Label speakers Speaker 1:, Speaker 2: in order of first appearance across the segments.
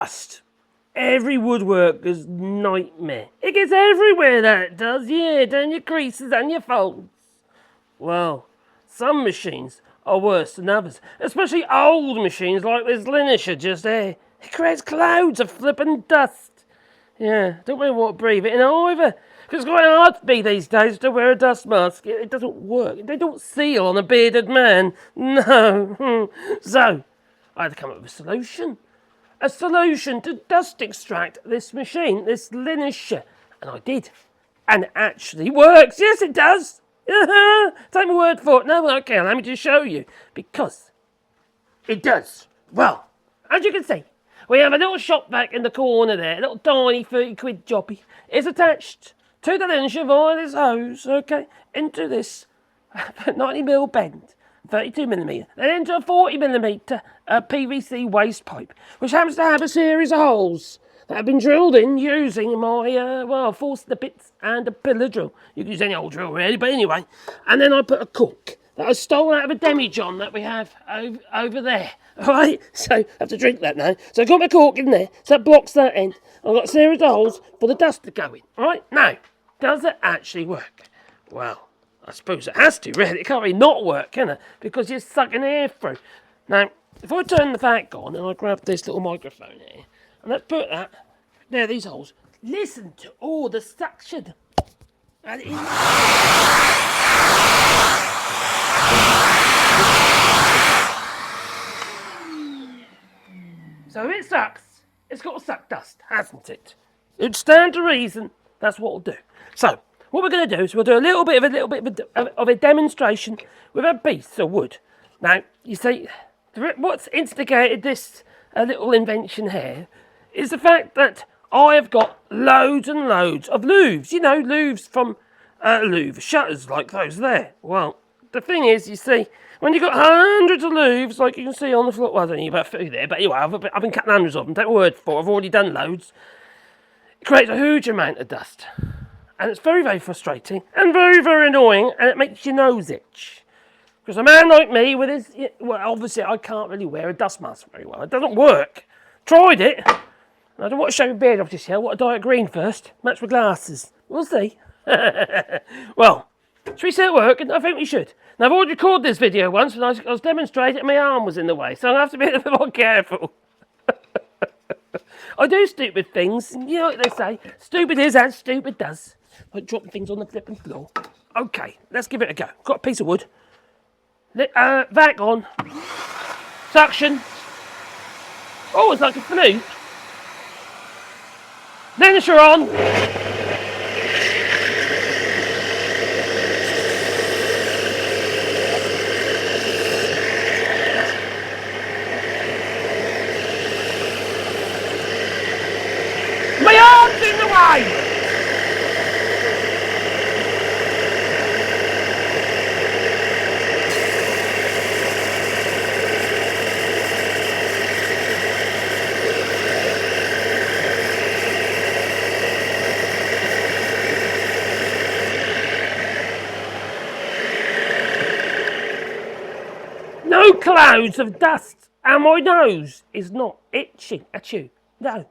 Speaker 1: dust. Every woodworker's nightmare. It gets everywhere, that does, yeah, down your creases and your folds. Well, some machines are worse than others, especially old machines like this Linisher just there. It creates clouds of flippin' dust. Yeah, don't really want to breathe it in either, because it's quite hard for me these days to wear a dust mask. It doesn't work. They don't seal on a bearded man. No. So, I had to come up with a solution. A solution to dust extract this machine, this Linisher. And I did. And it actually works. Yes, it does. Take my word for it. No, okay, allow me to show you. Because it does. Well, as you can see, we have a little shop vac in the corner there. A little tiny 30 quid jobbie. It's attached to the Linisher via this hose, okay, into this 90mm bend. 32mm, then into a 40mm PVC waste pipe, which happens to have a series of holes that have been drilled in using my, force the bits and a pillar drill. You can use any old drill really, but anyway. And then I put a cork that I stole out of a demijohn that we have over there. Alright, so I have to drink that now. So I've got my cork in there, so that blocks that end. I've got a series of holes for the dust to go in. Alright, now, does it actually work? Well, I suppose it has to, really. It can't really not work, can it? Because you're sucking air through. Now, if I turn the vac on and I grab this little microphone here, and let's put that, there, these holes, listen to all the suction. And so if it sucks, it's got to suck dust, hasn't it? It would stand to reason, that's what it'll do. So, what we're going to do is we'll do a little bit of a demonstration with a piece of wood. Now, you see, what's instigated this little invention here is the fact that I have got loads and loads of louvres. You know, louvres from Louvre shutters like those there. Well, the thing is, you see, when you've got hundreds of louvres, like you can see on the floor, well, I don't know about 50 there, but anyway, I've been cutting hundreds of them, take my word for it, I've already done loads. It creates a huge amount of dust. And it's very, very frustrating and very, very annoying, and it makes your nose itch. Because a man like me with his, well, obviously I can't really wear a dust mask very well. It doesn't work. Tried it. And I don't want to show my beard off just here. I want to dye it green first. Match my glasses. We'll see. Well, should we say it working? I think we should. Now, I've already recorded this video once when I was demonstrating and my arm was in the way, so I'll have to be a little bit more careful. I do stupid things, and you know what they say, stupid is as stupid does. Like dropping things on the flipping floor. Okay, let's give it a go. Got a piece of wood. Vac on. Suction. Oh, it's like a flute. Linisher on. My arm's in the way. No clouds of dust, and my nose is not itching at you. No.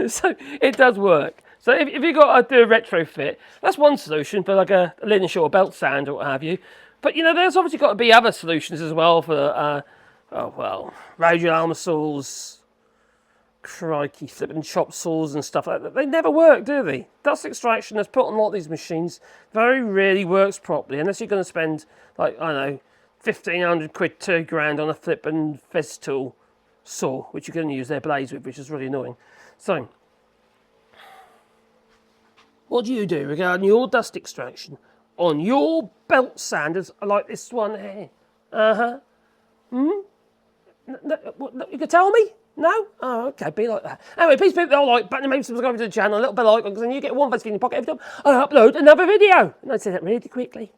Speaker 1: So it does work. So if you've got to do a retrofit, that's one solution for like a Linisher or belt sander or what have you. But you know, there's obviously got to be other solutions as well for radial armour saws, crikey, flipping chop saws and stuff like that. They never work, do they? Dust extraction that's put on a lot of these machines very rarely works properly unless you're going to spend, like, I don't know, 1,500 quid, 2 grand on a flipping fez tool saw, which you're going to use their blades with, which is really annoying. So, what do you do regarding your dust extraction on your belt sanders like this one here? You can tell me? No? Oh, okay, be like that. Anyway, please hit the like button and maybe subscribe to the channel, a little bell icon, because then you get one buzz in your pocket every time I upload another video. And I say that really quickly.